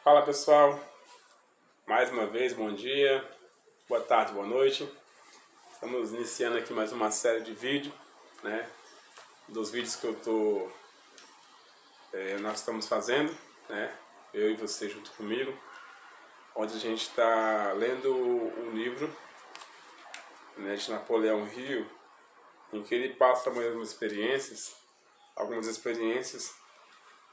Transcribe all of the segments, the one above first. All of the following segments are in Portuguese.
Fala pessoal, mais uma vez, bom dia, boa tarde, boa noite. Estamos iniciando aqui mais uma série de vídeos, né? Dos vídeos que nós estamos fazendo, né? Eu e você junto comigo, onde a gente está lendo um livro, né, de Napoleão Hill, em que ele passa algumas experiências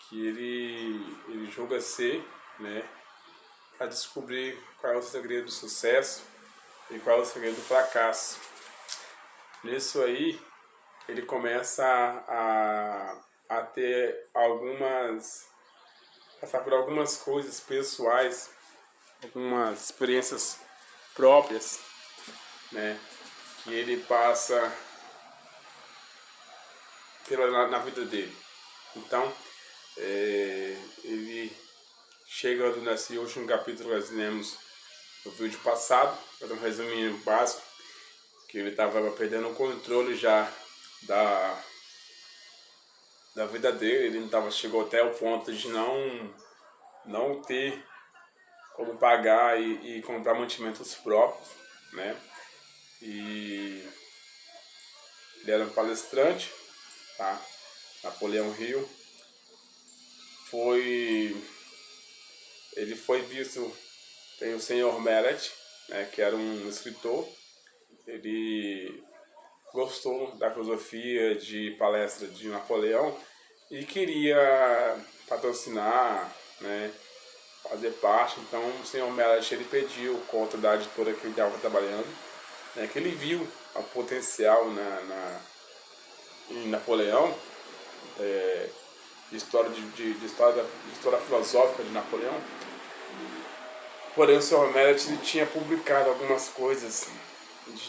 que ele julga ser, né, a descobrir qual é o segredo do sucesso e qual é o segredo do fracasso. Nisso aí, ele começa a ter passar por algumas coisas pessoais, algumas experiências próprias, né, que ele passa na vida dele. Então, ele chega nesse último capítulo que nós lemos no vídeo passado, para um resuminho básico, que ele estava perdendo o controle já da vida dele. Ele chegou até o ponto de não ter como pagar e comprar mantimentos próprios, né? E ele era um palestrante, tá? Napoleão Hill. Ele foi visto, tem o Sr. Mellet, né, que era um escritor. Ele gostou da filosofia de palestra de Napoleão e queria patrocinar, né, fazer parte. Então o Sr. Mellet ele pediu conta da editora que ele estava trabalhando, né, que ele viu o potencial em Napoleão, de história filosófica de Napoleão. Porém, o Sr. Mellet ele tinha publicado algumas coisas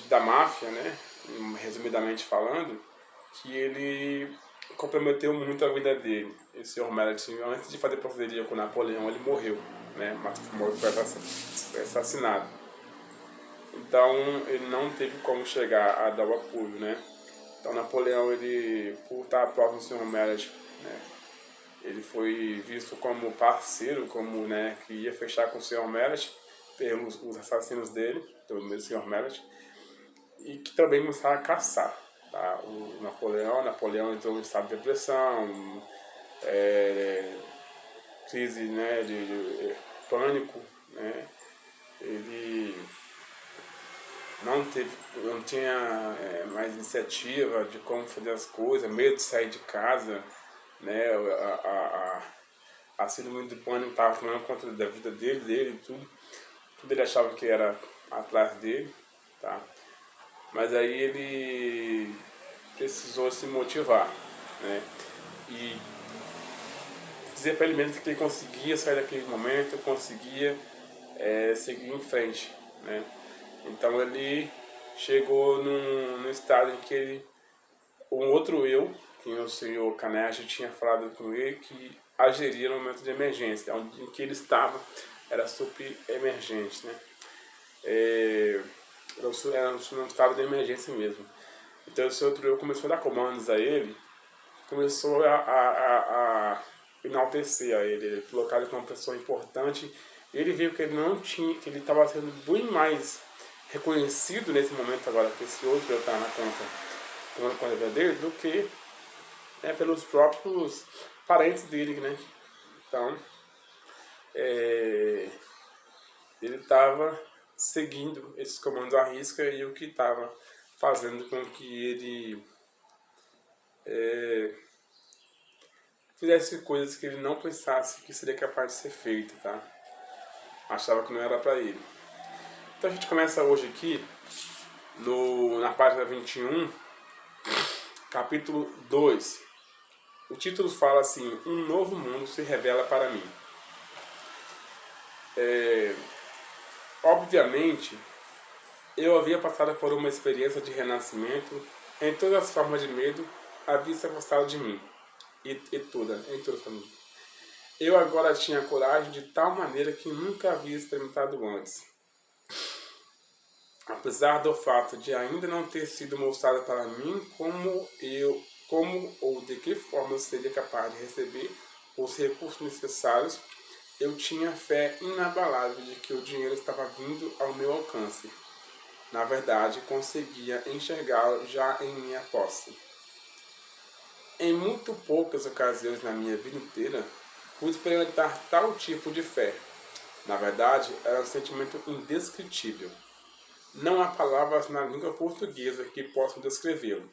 da máfia, né, resumidamente falando, que ele comprometeu muito a vida dele. O Sr. Mellet, antes de fazer parceria com Napoleão, ele morreu, né, foi assassinado. Então, ele não teve como chegar a dar o apoio, né. Então, Napoleão, ele, por estar próximo do Sr. Mellet, né, ele foi visto como parceiro, como, né, que ia fechar com o Sr. Mellet pelos os assassinos dele, pelo mesmo Sr. Mellet, e que também começaram a caçar, tá? O Napoleão entrou em estado de depressão, crise, né, de pânico, né? Ele não tinha mais iniciativa de como fazer as coisas, medo de sair de casa, né? A síndrome do pânico estava tomando conta da vida dele, tudo ele achava que era atrás dele, tá? Mas aí ele precisou se motivar, né? E dizer para ele mesmo que ele conseguia sair daquele momento, conseguia seguir em frente, né? Então ele chegou num estado em que um outro eu, que o senhor Carnegie tinha falado com ele, que agiria no momento de emergência, onde em que ele estava era super emergente, né? Era um estado de emergência mesmo. Então esse outro eu começou a dar comandos a ele, começou a enaltecer a ele, colocar ele como uma pessoa importante. Ele viu que ele não tinha, que ele estava sendo bem mais reconhecido nesse momento agora que esse outro eu estava tomando conta dele, do que, né, pelos próprios parentes dele, né? Então ele estava seguindo esses comandos à risca, e o que estava fazendo com que ele fizesse coisas que ele não pensasse que seria capaz de ser feito, tá? Achava que não era para ele. Então a gente começa hoje aqui na página 21, capítulo 2. O título fala assim: um novo mundo se revela para mim. Obviamente, eu havia passado por uma experiência de renascimento em todas as formas de medo havia se afastado de mim, em todas para mim. Eu agora tinha coragem de tal maneira que nunca havia experimentado antes. Apesar do fato de ainda não ter sido mostrado para mim como ou de que forma eu seria capaz de receber os recursos necessários, eu tinha fé inabalável de que o dinheiro estava vindo ao meu alcance. Na verdade, conseguia enxergá-lo já em minha posse. Em muito poucas ocasiões na minha vida inteira, pude experimentar tal tipo de fé. Na verdade, era um sentimento indescritível. Não há palavras na língua portuguesa que possam descrevê-lo.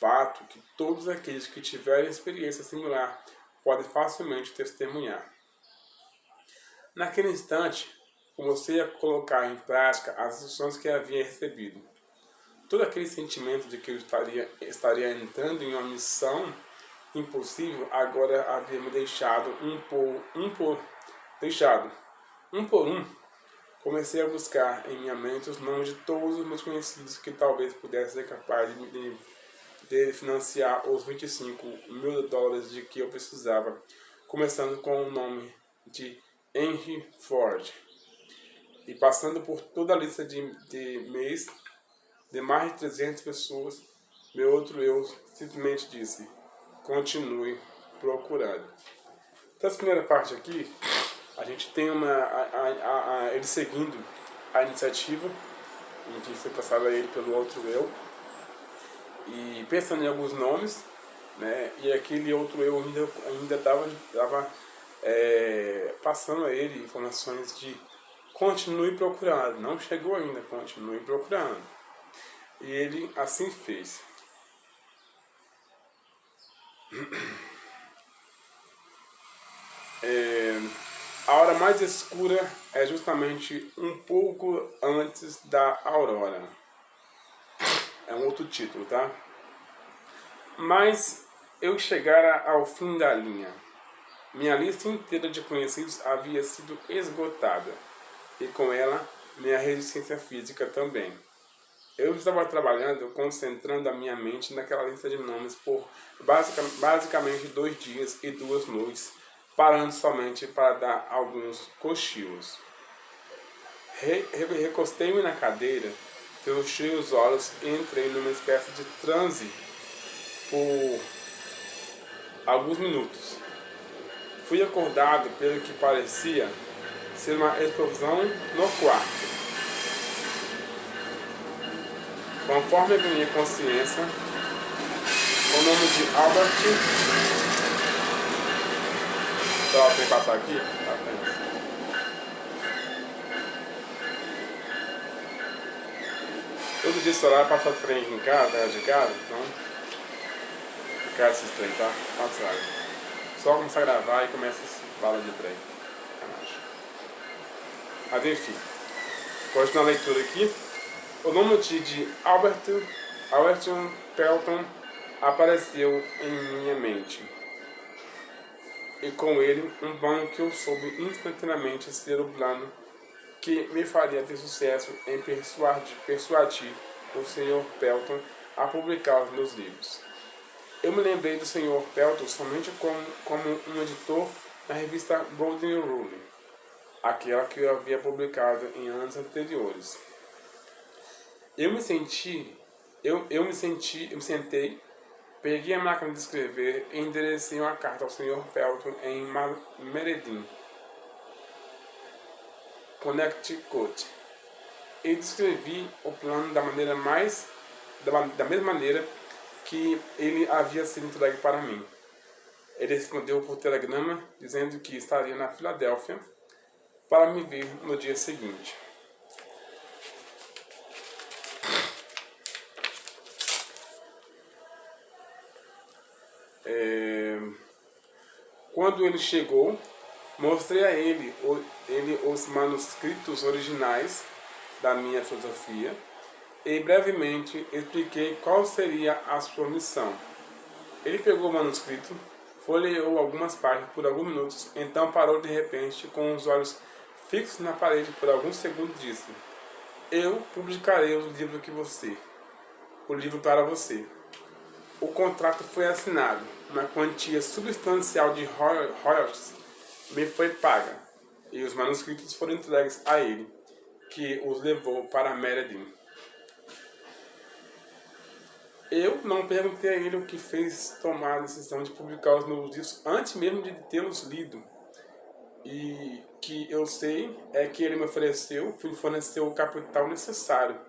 Fato que todos aqueles que tiverem experiência similar podem facilmente testemunhar. Naquele instante, comecei a colocar em prática as instruções que havia recebido. Todo aquele sentimento de que eu estaria entrando em uma missão impossível agora havia me deixado um por um. Comecei a buscar em minha mente os nomes de todos os meus conhecidos que talvez pudessem ser capazes de financiar os 25 mil dólares de que eu precisava, começando com o nome de Henry Ford e passando por toda a lista de mês de mais de 300 pessoas. Meu outro eu simplesmente disse: continue procurando. Então, essa primeira parte aqui, a gente tem ele seguindo a iniciativa em que foi passada a ele pelo outro eu e pensando em alguns nomes, né? E aquele outro eu ainda estava passando a ele informações de continue procurando, não chegou ainda, continue procurando. E ele assim fez. A hora mais escura é justamente um pouco antes da aurora. É um outro título, tá? Mas eu chegara ao fim da linha. Minha lista inteira de conhecidos havia sido esgotada, e com ela minha resistência física também. Eu estava trabalhando, concentrando a minha mente naquela lista de nomes por basicamente 2 dias e 2 noites, parando somente para dar alguns cochilos. Recostei-me na cadeira, fechei os olhos e entrei numa espécie de transe por alguns minutos. Fui acordado pelo que parecia ser uma explosão no quarto. Conforme a minha consciência, o nome de Albert... Só tem que passar aqui? Apenas. Todo dia esse horário passa trem aqui em casa, de casa, então... Ficar esses trem, tá? Passa. Só começar a gravar e começa esse bala de trem. Mas enfim, continuando a leitura aqui. O nome de Albert Pelton apareceu em minha mente. E com ele, um plano que eu soube instantaneamente ser o plano que me faria ter sucesso em persuadir o Sr. Pelton a publicar os meus livros. Eu me lembrei do Sr. Pelton somente como um editor na revista Golden Rule, aquela que eu havia publicado em anos anteriores. Eu me sentei, peguei a máquina de escrever e enderecei uma carta ao Sr. Pelton em Merredin, Connecticut, e descrevi o plano da mesma maneira que ele havia sido entregue para mim. Ele respondeu por telegrama dizendo que estaria na Filadélfia para me ver no dia seguinte. Quando ele chegou, mostrei a ele os manuscritos originais da minha filosofia e brevemente expliquei qual seria a sua missão. Ele pegou o manuscrito, folheou algumas páginas por alguns minutos, então parou de repente com os olhos fixos na parede por alguns segundos e disse: eu publicarei o livro para você. O contrato foi assinado, uma quantia substancial de royalties me foi paga, e os manuscritos foram entregues a ele, que os levou para Merredin. Eu não perguntei a ele o que fez tomar a decisão de publicar os meus livros antes mesmo de tê-los lido. e que eu sei é que ele me forneceu o capital necessário,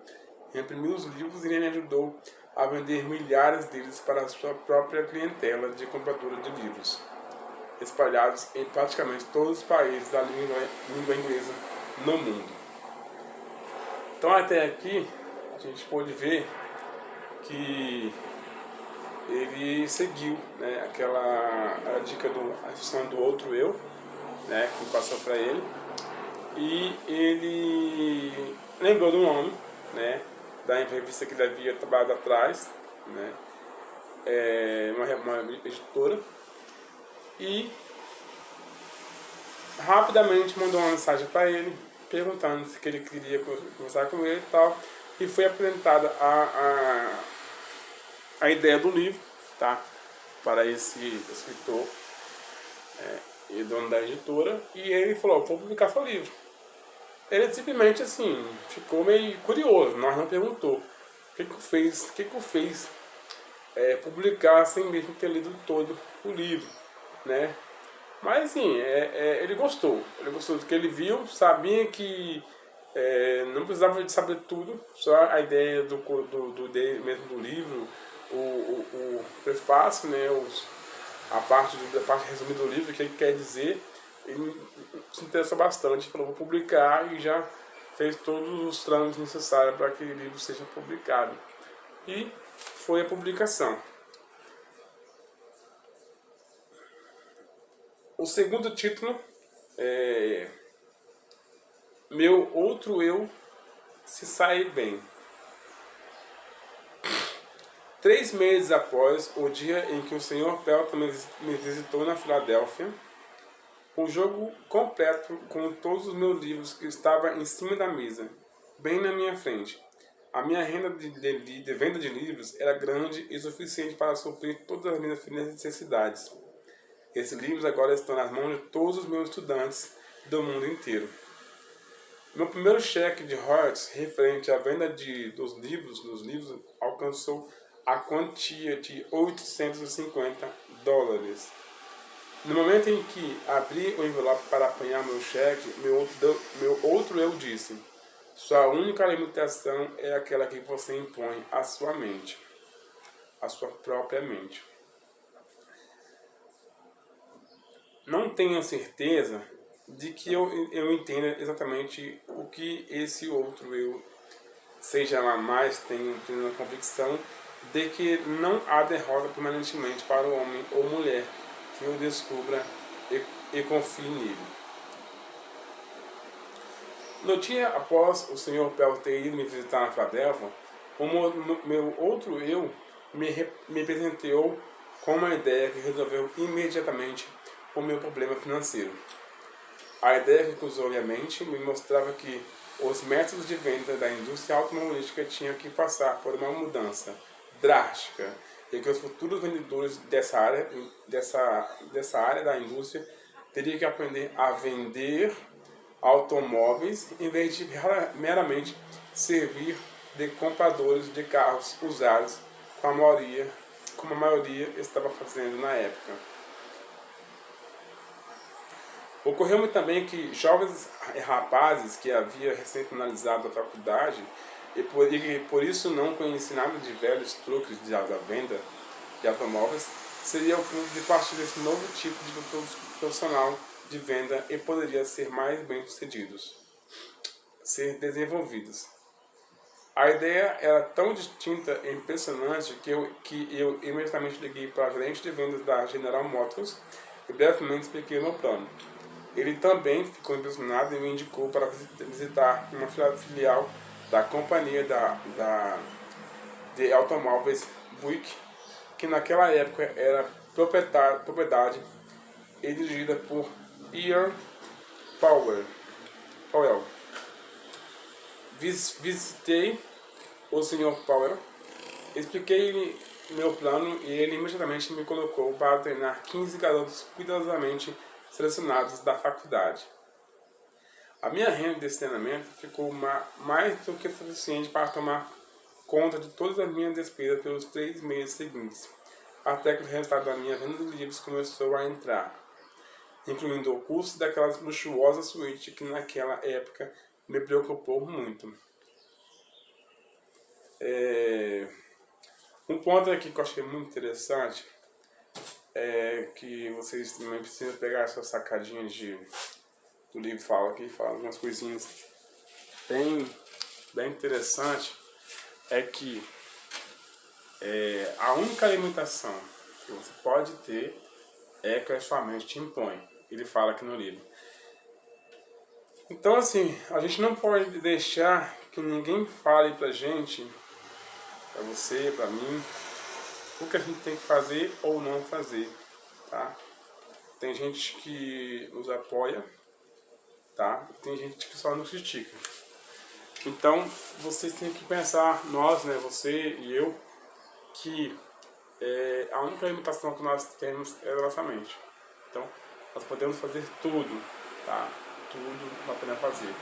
imprimiu os livros e ele me ajudou a vender milhares deles para a sua própria clientela de compradores de livros, espalhados em praticamente todos os países da língua inglesa no mundo. Então até aqui a gente pode ver que ele seguiu, né, a dica a instrução do outro eu, né, que passou para ele, e ele lembrou do nome, né, da revista que ele havia trabalhado atrás, né, uma editora, e rapidamente mandou uma mensagem para ele perguntando se ele queria conversar com ele e tal, e foi apresentada a ideia do livro, tá, para esse escritor e dono da editora, e ele falou: vou publicar seu livro. Ele simplesmente assim ficou meio curioso, mas não perguntou o que o fez publicar sem mesmo ter lido todo o livro, né? Mas assim, ele gostou do que ele viu, sabia que não precisava de saber tudo, só a ideia mesmo do livro, o prefácio, né, a parte resumida do livro, o que ele quer dizer. Ele se interessou bastante, falou: vou publicar, e já fez todos os trâmites necessários para que o livro seja publicado. E foi a publicação. O segundo título é Meu Outro Eu Se Sai Bem. 3 meses após o dia em que o Sr. Pelton me visitou na Filadélfia, o jogo completo com todos os meus livros que estava em cima da mesa, bem na minha frente. A minha renda de venda de livros era grande e suficiente para suprir todas as minhas necessidades. Esses livros agora estão nas mãos de todos os meus estudantes do mundo inteiro. Meu primeiro cheque de royalties referente à venda dos livros alcançou a quantia de $850. No momento em que abri o envelope para apanhar meu cheque, meu outro eu disse: sua única limitação é aquela que você impõe à sua mente, à sua própria mente. Não tenho certeza de que eu entenda exatamente o que esse outro eu, seja lá mais, tenho plena convicção de que não há derrota permanentemente para o homem ou mulher que eu descubra e confie nele. No dia após o Sr. Pell ter ido me visitar na Filadélfia, meu outro eu me presenteou com uma ideia que resolveu imediatamente o meu problema financeiro. A ideia que cruzou minha mente me mostrava que os métodos de venda da indústria automobilística tinham que passar por uma mudança drástica e que os futuros vendedores dessa área da indústria teriam que aprender a vender automóveis em vez de meramente servir de compradores de carros usados, como a maioria estava fazendo na época. Ocorreu-me também que jovens rapazes que haviam recém finalizado a faculdade e por isso não conheciam nada de velhos truques da venda de automóveis, seriam o ponto de partida desse novo tipo de profissional de venda e poderiam ser mais bem-sucedidos, ser desenvolvidos. A ideia era tão distinta e impressionante que eu imediatamente liguei para a gerente de vendas da General Motors e brevemente expliquei o meu plano. Ele também ficou impressionado e me indicou para visitar uma filial da companhia de automóveis Buick, que naquela época era propriedade e dirigida por Ian Powell. Visitei o Sr. Powell, expliquei meu plano e ele imediatamente me colocou para treinar 15 garotos cuidadosamente selecionados da faculdade. A minha renda desse treinamento ficou mais do que suficiente para tomar conta de todas as minhas despesas pelos 3 meses seguintes, até que o resultado da minha venda de livros começou a entrar. incluindo o custo daquelas luxuosas suítes que naquela época me preocupou muito. Um ponto aqui que eu achei muito interessante é que vocês também precisam pegar essa sacadinha do livro fala algumas coisinhas bem interessante, é que a única limitação que você pode ter é que a sua mente te impõe. Ele fala aqui no livro. Então assim, a gente não pode deixar que ninguém fale pra gente, pra você, pra mim, o que a gente tem que fazer ou não fazer, tá? Tem gente que nos apoia, tá? Tem gente que só nos critica. Então, vocês têm que pensar, nós, né, você e eu, que a única limitação que nós temos é a nossa mente. Então, nós podemos fazer tudo, tá? Tudo nós podemos fazer.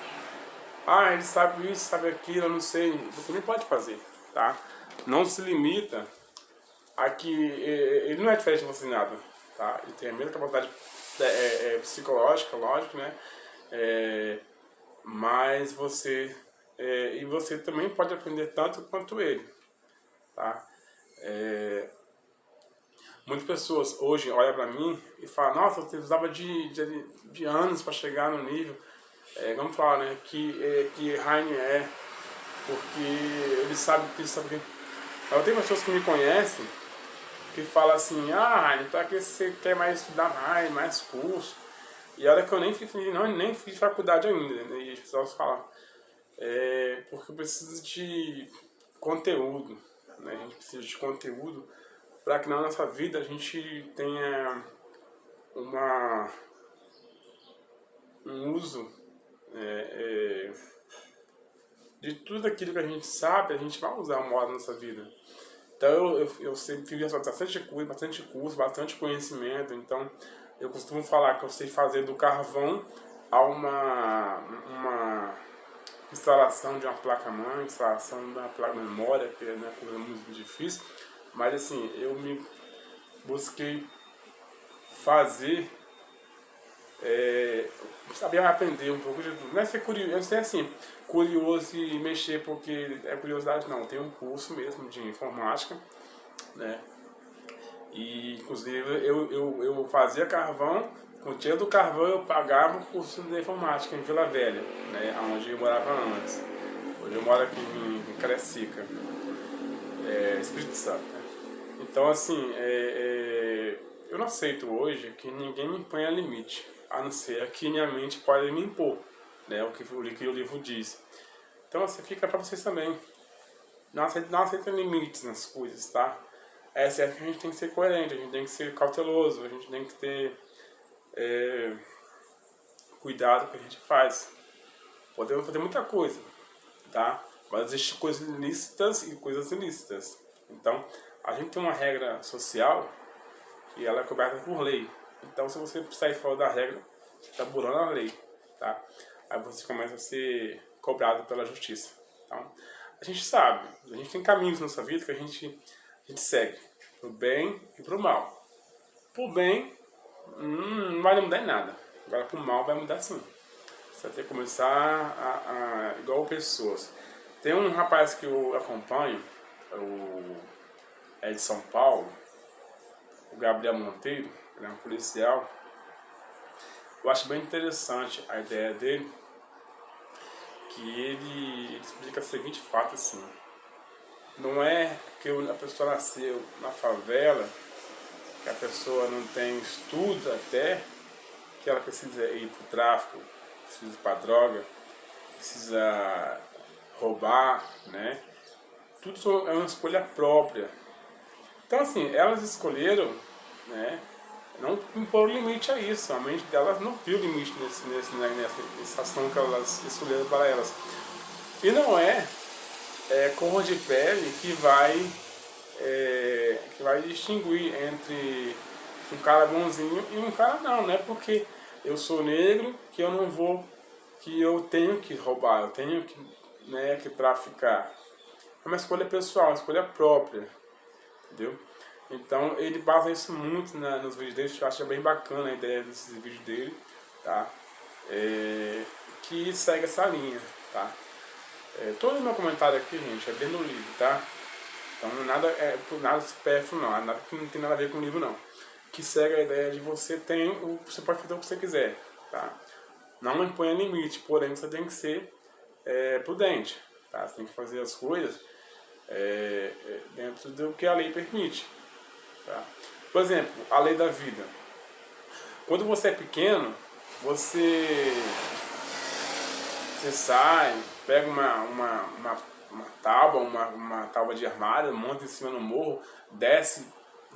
Ah, ele sabe isso, sabe aquilo, eu não sei. Você também pode fazer, tá? Não se limita a que ele não é diferente de você em nada, tá? Ele tem a mesma capacidade psicológica, lógico, né? Mas você e você também pode aprender tanto quanto ele, tá? Muitas pessoas hoje olham pra mim e falam, nossa, você precisava de anos para chegar no nível, vamos falar, né, que Heine porque ele sabe que isso, sabe que... Eu tenho pessoas que me conhecem que falam assim, ah, Heine, pra que você quer mais estudar mais curso? E olha que eu nem fiz faculdade ainda, né, e as pessoas falam, porque precisa de conteúdo, né, a gente precisa de conteúdo para que na nossa vida a gente tenha um uso de tudo aquilo que a gente sabe, a gente vai usar uma hora na nossa vida. Então eu sempre fiz bastante curso, bastante conhecimento, então eu costumo falar que eu sei fazer do carvão a uma instalação de uma placa-mãe, instalação da placa-memória, que é uma coisa muito difícil, mas assim, eu me busquei fazer, saber aprender um pouco de tudo. Não é ser curioso, eu sei assim, curioso e mexer porque é curiosidade não, tem um curso mesmo de informática, né? E inclusive eu fazia carvão, com o dinheiro do carvão eu pagava o curso de informática em Vila Velha, né? Onde eu morava antes. Hoje eu moro aqui em Caracica, Espírito Santo, né? Então assim, eu não aceito hoje que ninguém me ponha limite, a não ser que minha mente pode me impor, né? O que o livro diz. Então assim, fica para vocês também. Não aceita limites nas coisas, tá? É certo que a gente tem que ser coerente, a gente tem que ser cauteloso, a gente tem que ter cuidado com o que a gente faz. Podemos fazer muita coisa, tá? Mas existem coisas lícitas e coisas ilícitas. Então, a gente tem uma regra social e ela é coberta por lei. Então, se você sair fora da regra, você está burlando a lei, tá? Aí você começa a ser cobrado pela justiça. Então, a gente sabe, a gente tem caminhos na nossa vida que a gente segue, pro bem e pro mal. Pro bem, não vai mudar em nada. Agora pro mal vai mudar sim. Você vai ter que começar igual pessoas. Tem um rapaz que eu acompanho, é de São Paulo, o Gabriel Monteiro, ele é um policial. Eu acho bem interessante a ideia dele, que ele explica o seguinte fato assim. Não é que a pessoa nasceu na favela, que a pessoa não tem estudo até, que ela precisa ir para o tráfico, precisa ir para a droga, precisa roubar, né? Tudo é uma escolha própria. Então assim, elas escolheram, né? Não impor limite a isso. A mente delas não viu limite nessa ação que elas escolheram para elas. E não é cor de pele que vai distinguir entre um cara bonzinho e um cara não, né? Porque eu sou negro que eu não vou, que eu tenho que roubar, eu tenho que, que traficar. É uma escolha pessoal, uma escolha própria, entendeu? Então ele basa isso muito nos vídeos dele, que eu acho bem bacana a ideia desses vídeos dele, tá? Que segue essa linha, tá? Todo o meu comentário aqui, gente, é bem no livro, tá? Então nada supérfluo não, nada que não tem nada a ver com o livro não. Que segue a ideia de você você pode fazer o que você quiser, tá? Não imponha limite, porém você tem que ser prudente, tá? Você tem que fazer as coisas dentro do que a lei permite, tá? Por exemplo, a lei da vida. Quando você é pequeno, você sai, pega uma tábua de armário, monta em cima no morro, desce,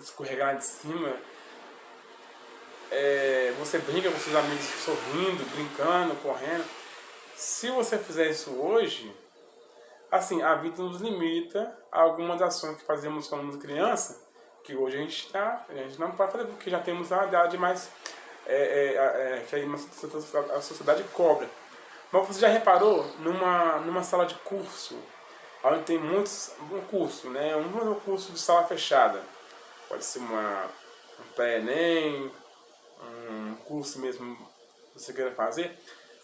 escorregar de cima, você brinca com seus amigos sorrindo, brincando, correndo. Se você fizer isso hoje, assim, a vida nos limita a algumas ações que fazíamos quando criança, que hoje a gente não pode fazer porque já temos uma idade mais que aí a sociedade cobra. Mas você já reparou numa sala de curso, onde tem um curso, né? Um curso de sala fechada, pode ser um pré-ENEM, um curso mesmo que você queira fazer.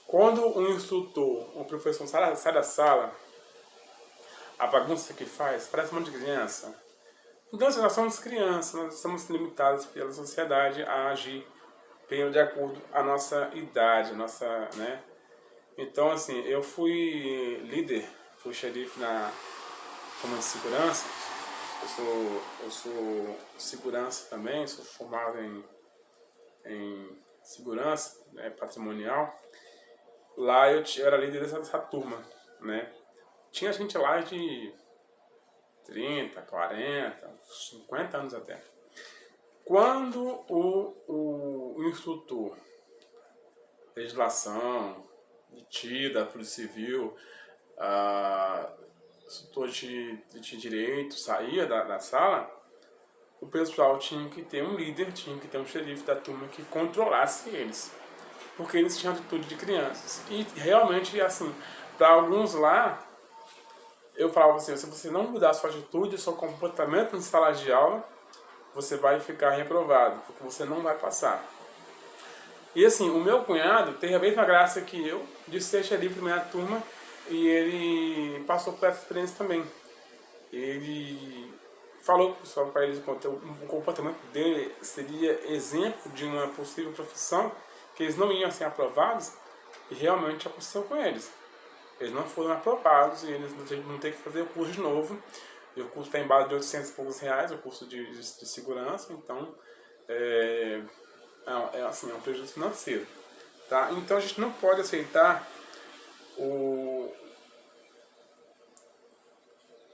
Quando um instrutor, um professor sai da sala, a bagunça que faz, parece um monte de criança. Então, assim, nós somos crianças, nós estamos limitados pela sociedade a agir de acordo com a nossa idade, né? Então, assim, eu fui líder, fui xerife na comando de segurança. Eu sou segurança também, sou formado em segurança, né, patrimonial. Lá eu era líder dessa turma, né? Tinha gente lá de 30, 40, 50 anos até. Quando o instrutor de legislação, de TI, da Polícia Civil, instrutor de direito saía da sala, o pessoal tinha que ter um líder, tinha que ter um xerife da turma que controlasse eles. Porque eles tinham atitude de crianças. E realmente, assim, para alguns lá, eu falava assim, se você não mudar a sua atitude, seu comportamento em sala de aula, você vai ficar reprovado, porque você não vai passar. E assim, o meu cunhado teve a mesma graça que eu, de ser xerife da minha turma, e ele passou por essa experiência também. Ele falou para eles que o comportamento dele seria exemplo de uma possível profissão, que eles não iam ser aprovados, e realmente aconteceu com eles. Eles não foram aprovados e eles não têm que fazer o curso de novo. E o curso está em base de 800 e poucos reais, o curso de segurança, então assim, é um prejuízo financeiro. Tá? Então a gente não pode aceitar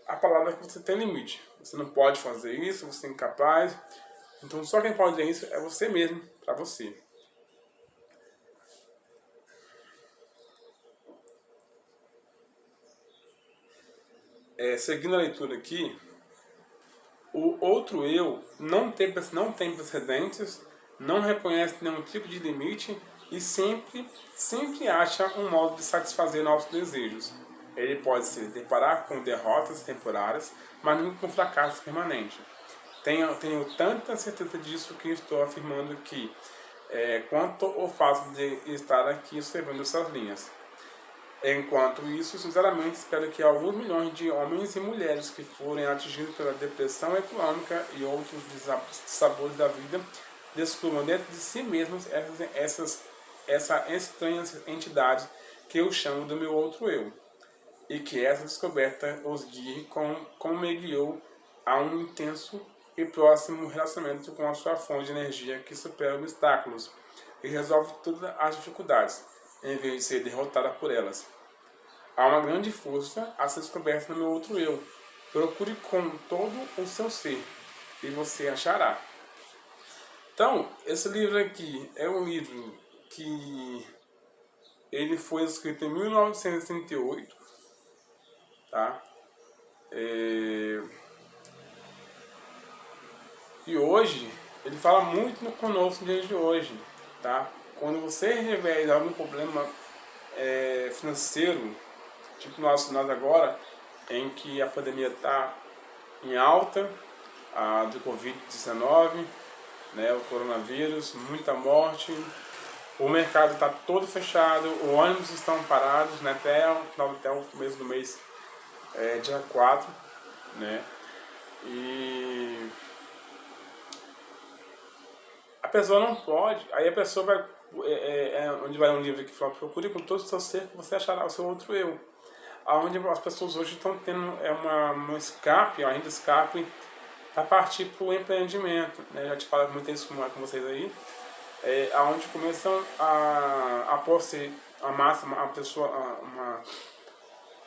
a palavra que você tem limite. Você não pode fazer isso, você é incapaz. Então só quem pode dizer isso é você mesmo, para você. Seguindo a leitura aqui, o outro eu não tem precedentes, não reconhece nenhum tipo de limite e sempre acha um modo de satisfazer nossos desejos. Ele pode se deparar com derrotas temporárias, mas nunca com fracassos permanentes. Tenho tanta certeza disso que estou afirmando que, quanto ao fato de estar aqui escrevendo essas linhas. Enquanto isso, sinceramente, espero que alguns milhões de homens e mulheres que forem atingidos pela depressão econômica e outros sabores da vida descubram dentro de si mesmos essa estranha entidade que eu chamo do meu outro eu. E que essa descoberta os guie como me guiou a um intenso e próximo relacionamento com a sua fonte de energia que supera obstáculos e resolve todas as dificuldades, em vez de ser derrotada por elas. Há uma grande força a ser descoberta no meu outro eu. Procure com todo o seu ser e você achará. Então, esse livro aqui é um livro que ele foi escrito em 1938, tá? E hoje, ele fala muito conosco no dia de hoje, tá? Quando você tiver algum problema financeiro, tipo nós agora, em que a pandemia está em alta, do Covid-19, né, o coronavírus, muita morte. O mercado está todo fechado, os ônibus estão parados, né, até o começo do mês, dia 4, né? E a pessoa não pode, aí a pessoa vai, onde vai um livro que fala, procure com todo o seu ser que você achará o seu outro eu. Onde as pessoas hoje estão tendo um escape, ainda escape, para partir para o empreendimento, né? Já te falo muito isso com vocês aí, onde começam a posse, a massa,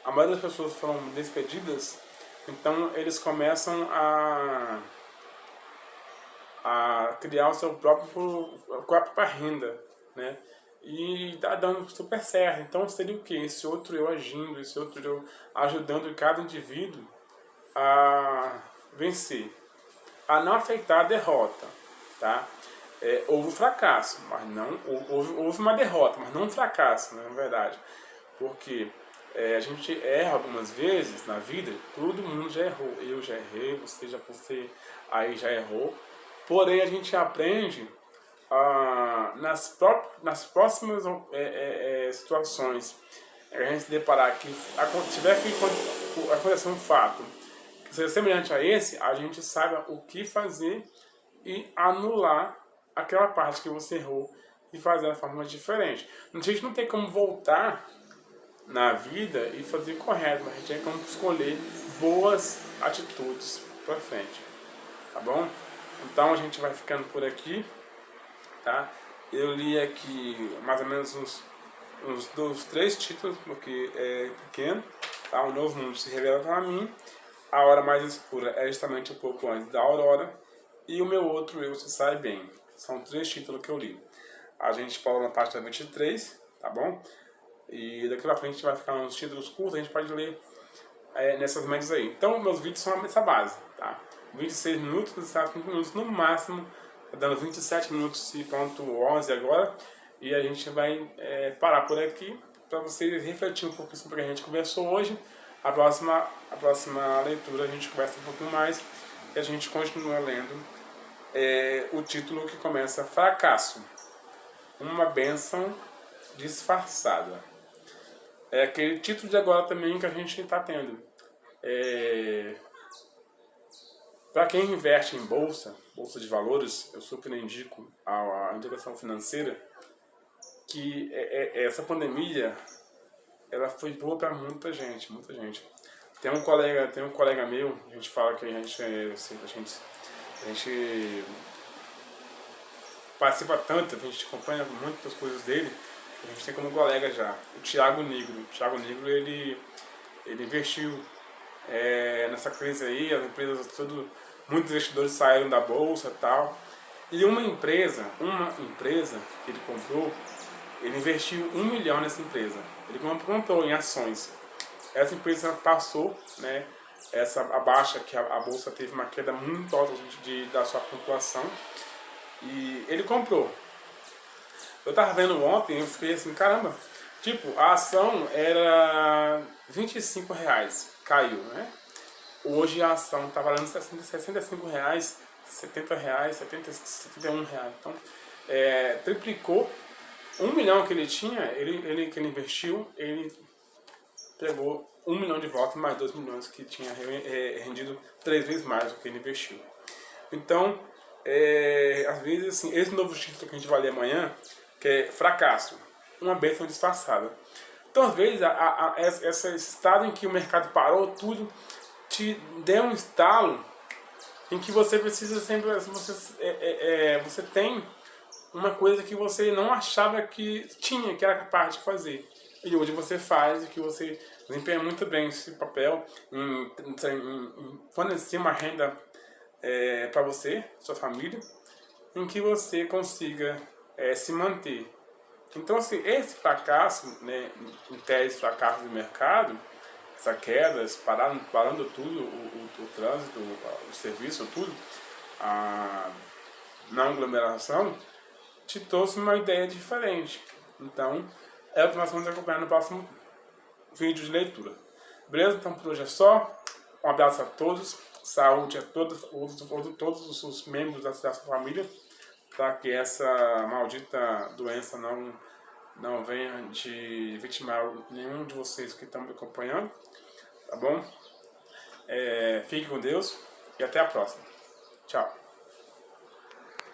a maioria das pessoas foram despedidas, então eles começam a criar o seu própria renda, né? E tá dando super certo. Então seria o que? Esse outro eu agindo, esse outro eu ajudando cada indivíduo a vencer, a não aceitar a derrota, tá? Houve um fracasso, mas não houve uma derrota, mas não um fracasso, né, na verdade, porque a gente erra algumas vezes na vida. Todo mundo já errou, eu já errei, você aí já errou, porém a gente aprende nas próximas situações, a gente se deparar que tiver que acontecer um fato que seja semelhante a esse, a gente saiba o que fazer e anular aquela parte que você errou e fazer de forma diferente. A gente não tem como voltar na vida e fazer correto, mas a gente tem como escolher boas atitudes para frente, tá bom? Então a gente vai ficando por aqui, tá? Eu li aqui mais ou menos uns 3 títulos, porque é pequeno, tá? O Novo Mundo se revela para mim, A Hora Mais Escura é justamente um pouco antes da aurora, e o Meu Outro Eu Se Sai Bem. São 3 títulos que eu li. A gente parou na página 23, tá bom? E daqui pra frente a gente vai ficar nos títulos curtos, a gente pode ler nessas médias aí. Então meus vídeos são essa base, tá? 26 minutos, 25 minutos no máximo, tá dando 27 minutos e ponto 11 agora. E a gente vai parar por aqui para vocês refletir um pouco sobre o que a gente conversou hoje. A próxima leitura a gente conversa um pouquinho mais e a gente continua lendo o título que começa Fracasso, uma bênção disfarçada. É aquele título de agora também que a gente está tendo. Para quem investe em bolsa de valores, eu super indico a educação financeira, que essa pandemia ela foi boa para muita gente, muita gente. Tem um colega meu, a gente fala que a gente participa tanto, a gente acompanha muitas coisas dele, a gente tem como colega já, o Thiago Negro. O Thiago Negro, ele investiu nessa crise aí, as empresas, muitos investidores saíram da bolsa e tal. E uma empresa que ele comprou, ele investiu 1 milhão nessa empresa. Ele comprou em ações. Essa empresa passou, né, a baixa, que a bolsa teve uma queda muito alta da sua pontuação. E ele comprou. Eu tava vendo ontem, eu fiquei assim, caramba, tipo, a ação era R$25, caiu, né? Hoje a ação tá valendo R$65, R$70, R$71. Então, triplicou. 1 milhão que ele tinha, que ele investiu, ele pegou 1 milhão de volta, mais 2 milhões que tinha rendido 3 vezes mais do que ele investiu. Então, às vezes, assim, esse novo título que a gente vai ler amanhã, que é Fracasso, uma bênção disfarçada. Então, às vezes, esse estado em que o mercado parou, tudo, te deu um estalo em que você precisa sempre, você tem uma coisa que você não achava que tinha, que era capaz de fazer. E hoje você faz, e que você desempenha muito bem esse papel em fornecer uma renda para você, sua família, em que você consiga se manter. Então, assim, esse fracasso, né, em tese, fracasso do mercado, essa queda, parando tudo, o trânsito, o serviço, tudo, a não aglomeração, te trouxe uma ideia diferente. Então, é o que nós vamos acompanhar no próximo vídeo de leitura. Beleza? Então, por hoje é só. Um abraço a todos. saúde a todos os membros da sua família, para que essa maldita doença não venha de vitimar nenhum de vocês que estão me acompanhando, tá bom? Fique com Deus e até a próxima. Tchau.